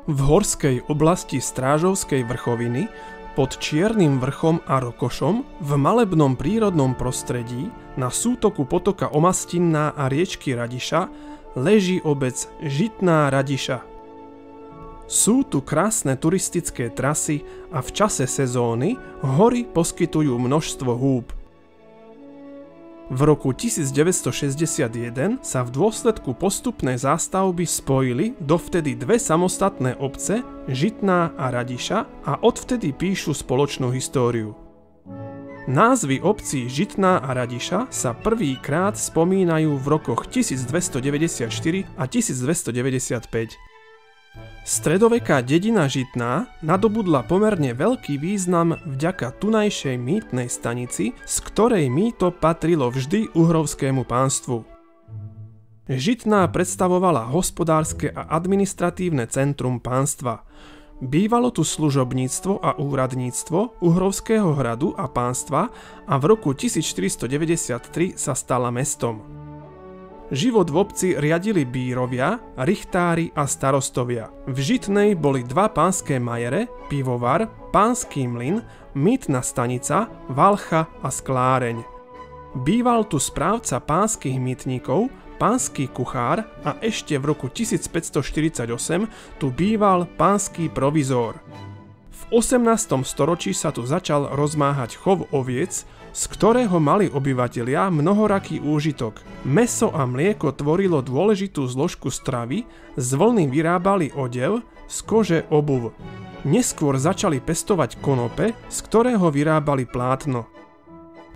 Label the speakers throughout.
Speaker 1: V horskej oblasti Strážovskej vrchoviny pod Čiernym vrchom a Rokošom v malebnom prírodnom prostredí na sútoku potoka Omastinná a riečky Radiša leží obec Žitná Radiša. Sú tu krásne turistické trasy a v čase sezóny hory poskytujú množstvo húb. V roku 1961 sa v dôsledku postupnej zástavby spojili dovtedy dve samostatné obce, Žitná a Radiša, a odvtedy píšu spoločnú históriu. Názvy obcí Žitná a Radiša sa prvýkrát spomínajú v rokoch 1294 a 1295. Stredoveká dedina Žitná nadobudla pomerne veľký význam vďaka tunajšej mýtnej stanici, z ktorej mýto patrilo vždy uhrovskému pánstvu. Žitná predstavovala hospodárske a administratívne centrum pánstva. Bývalo tu služobníctvo a úradníctvo uhrovského hradu a pánstva a v roku 1493 sa stala mestom. Život v obci riadili bírovia, richtári a starostovia. V Žitnej boli dva pánske majere, pivovar, pánsky mlyn, mýtna stanica, valcha a skláreň. Býval tu správca pánskych mýtnikov, pánsky kuchár a ešte v roku 1548 tu býval pánsky provizór. V 18. storočí sa tu začal rozmáhať chov oviec, z ktorého mali obyvatelia mnohoraký úžitok. Mäso a mlieko tvorilo dôležitú zložku stravy, z vlny vyrábali odev, z kože obuv. Neskôr začali pestovať konope, z ktorého vyrábali plátno.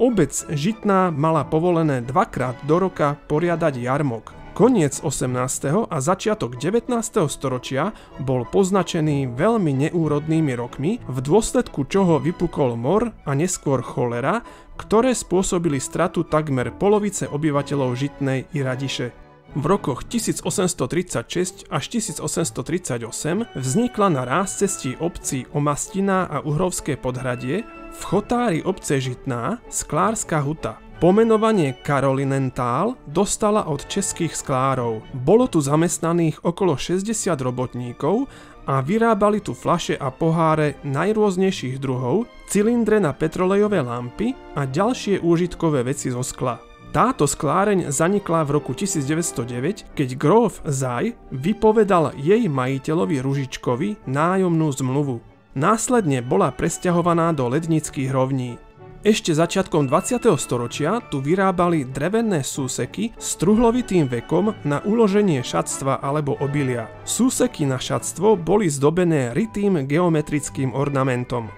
Speaker 1: Obec Žitná mala povolené dvakrát do roka poriadať jarmok. Koniec 18. a začiatok 19. storočia bol poznačený veľmi neúrodnými rokmi, v dôsledku čoho vypukol mor a neskôr cholera, ktoré spôsobili stratu takmer polovice obyvateľov Žitnej i Radiše. V rokoch 1836 až 1838 vznikla na rázcestí obcí Omastina a Uhrovské Podhradie v chotári obce Žitná sklárska huta. Pomenovanie Karolinentál dostala od českých sklárov. Bolo tu zamestnaných okolo 60 robotníkov a vyrábali tu fľaše a poháre najrôznejších druhov, cylindre na petrolejové lampy a ďalšie úžitkové veci zo skla. Táto skláreň zanikla v roku 1909, keď gróf Zaj vypovedal jej majiteľovi Ružičkovi nájomnú zmluvu. Následne bola presťahovaná do lednických rovní. Ešte začiatkom 20. storočia tu vyrábali drevené súseky s truhlovitým vekom na uloženie šatstva alebo obilia. Súseky na šatstvo boli zdobené rytým geometrickým ornamentom.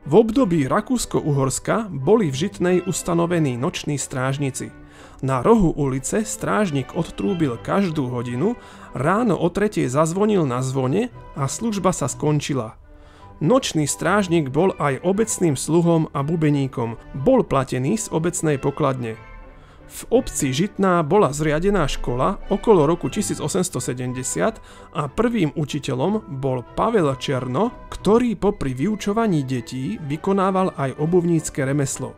Speaker 1: V období Rakúsko-Uhorska boli v Žitnej ustanovení noční strážnici. Na rohu ulice strážnik odtrúbil každú hodinu, ráno o 3:00 zazvonil na zvone a služba sa skončila. Nočný strážnik bol aj obecným sluhom a bubeníkom, bol platený z obecnej pokladne. V obci Žitná bola zriadená škola okolo roku 1870 a prvým učiteľom bol Pavel Černo, ktorý popri vyučovaní detí vykonával aj obuvnícke remeslo.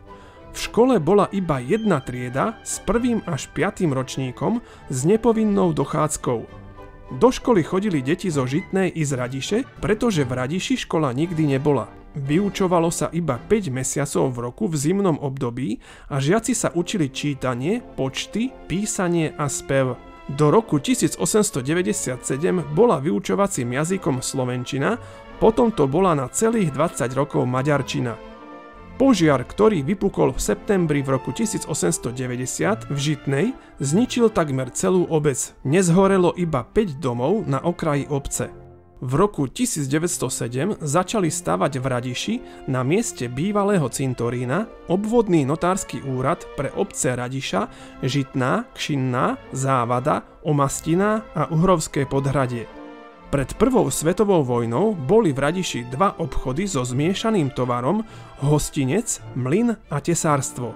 Speaker 1: V škole bola iba jedna trieda s 1. až 5. ročníkom s nepovinnou dochádzkou. Do školy chodili deti zo Žitnej i z Radiše, pretože v Radiši škola nikdy nebola. Vyučovalo sa iba 5 mesiacov v roku v zimnom období a žiaci sa učili čítanie, počty, písanie a spev. Do roku 1897 bola vyučovacím jazykom slovenčina, potom to bola na celých 20 rokov maďarčina. Požiar, ktorý vypukol v septembri v roku 1890 v Žitnej, zničil takmer celú obec. Nezhorelo iba 5 domov na okraji obce. V roku 1907 začali stavať v Radiši na mieste bývalého cintorína obvodný notársky úrad pre obce Radiša, Žitná, Kšinná, Závada, Omastina a Uhrovské Podhradie. Pred prvou svetovou vojnou boli v Radiši dva obchody so zmiešaným tovarom, hostinec, mlyn a tesárstvo.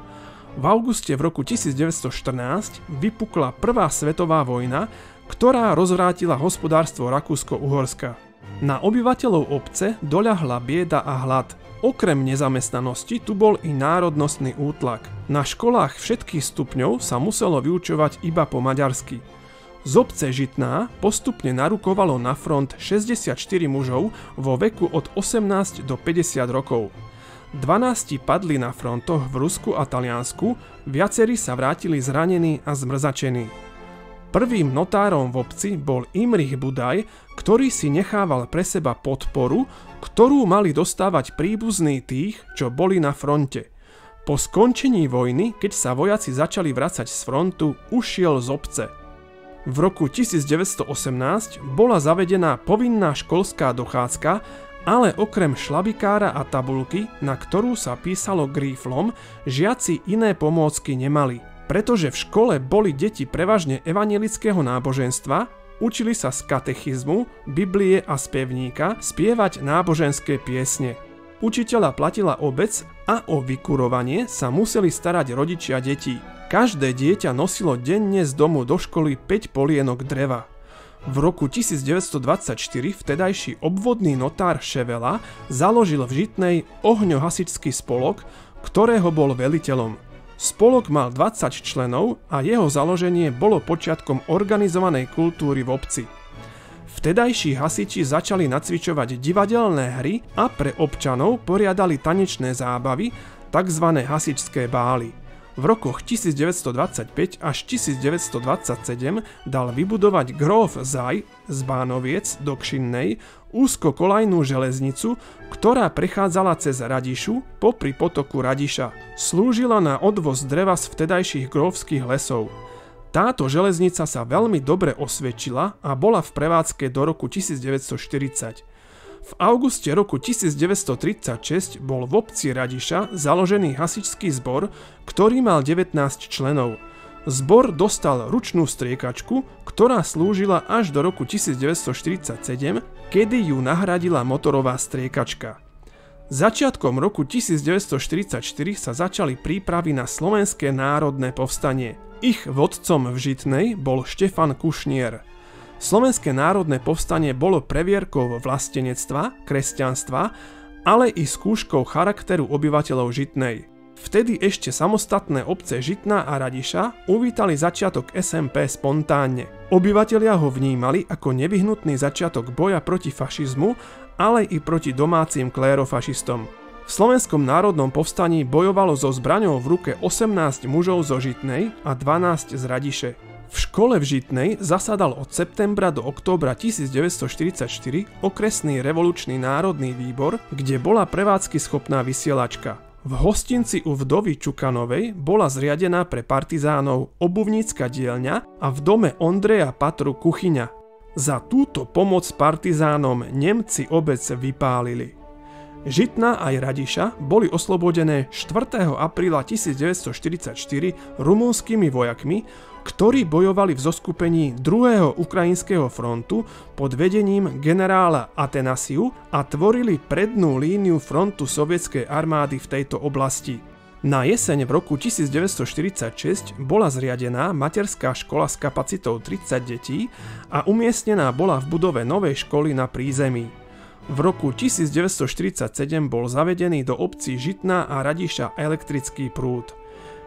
Speaker 1: V auguste v roku 1914 vypukla prvá svetová vojna, ktorá rozvrátila hospodárstvo Rakúsko-Uhorska. Na obyvateľov obce doľahla bieda a hlad. Okrem nezamestnanosti tu bol i národnostný útlak. Na školách všetkých stupňov sa muselo vyučovať iba po maďarsky. Z obce Žitná postupne narukovalo na front 64 mužov vo veku od 18 do 50 rokov. 12 padli na frontoch v Rusku a Taliansku, viacerí sa vrátili zranení a zmrzačení. Prvým notárom v obci bol Imrich Budaj, ktorý si nechával pre seba podporu, ktorú mali dostávať príbuzní tých, čo boli na fronte. Po skončení vojny, keď sa vojaci začali vracať z frontu, ušiel z obce. V roku 1918 bola zavedená povinná školská dochádzka, ale okrem šlabikára a tabulky, na ktorú sa písalo gríflom, žiaci iné pomôcky nemali. Pretože v škole boli deti prevažne evanjelického náboženstva, učili sa z katechizmu, Biblie a spevníka spievať náboženské piesne. Učiteľa platila obec a o vykurovanie sa museli starať rodičia detí. Každé dieťa nosilo denne z domu do školy 5 polienok dreva. V roku 1924 vtedajší obvodný notár Ševela založil v Žitnej ohňohasičský spolok, ktorého bol veliteľom. Spolok mal 20 členov a jeho založenie bolo počiatkom organizovanej kultúry v obci. Vtedajší hasiči začali nacvičovať divadelné hry a pre občanov poriadali tanečné zábavy, tzv. Hasičské bály. V rokoch 1925 až 1927 dal vybudovať gróf Zaj z Bánoviec do Kšinnej úzkokolajnú železnicu, ktorá prechádzala cez Radišu popri potoku Radiša. Slúžila na odvoz dreva z vtedajších grófskych lesov. Táto železnica sa veľmi dobre osvedčila a bola v prevádzke do roku 1940. V auguste roku 1936 bol v obci Radiša založený hasičský zbor, ktorý mal 19 členov. Zbor dostal ručnú striekačku, ktorá slúžila až do roku 1947, kedy ju nahradila motorová striekačka. Začiatkom roku 1944 sa začali prípravy na Slovenské národné povstanie. Ich vodcom v Žitnej bol Štefan Kušnier. Slovenské národné povstanie bolo previerkou vlastenectva, kresťanstva, ale i skúškou charakteru obyvateľov Žitnej. Vtedy ešte samostatné obce Žitná a Radiša uvítali začiatok SMP spontánne. Obyvatelia ho vnímali ako nevyhnutný začiatok boja proti fašizmu, ale i proti domácim klérofašistom. V Slovenskom národnom povstaní bojovalo so zbraňou v ruke 18 mužov zo Žitnej a 12 z Radiše. V škole v Žitnej zasadal od septembra do októbra 1944 okresný revolučný národný výbor, kde bola prevádzky schopná vysielačka. V hostinci u vdovy Čukanovej bola zriadená pre partizánov obuvnícka dielňa a v dome Ondreja Patru kuchyňa. Za túto pomoc partizánom Nemci obec vypálili. Žitná aj Radiša boli oslobodené 4. apríla 1944 rumunskými vojakmi, ktorí bojovali v zoskupení 2. ukrajinského frontu pod vedením generála Atenasiu a tvorili prednú líniu frontu sovietskej armády v tejto oblasti. Na jeseň v roku 1946 bola zriadená materská škola s kapacitou 30 detí a umiestnená bola v budove novej školy na prízemí. V roku 1947 bol zavedený do obcí Žitná a Radiša elektrický prúd.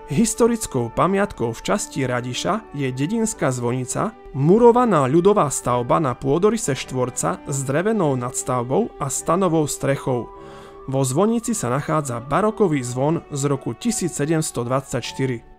Speaker 1: Historickou pamiatkou v časti Radiša je dedinská zvonica, murovaná ľudová stavba na pôdoryse štvorca s drevenou nadstavbou a stanovou strechou. Vo zvonici sa nachádza barokový zvon z roku 1724.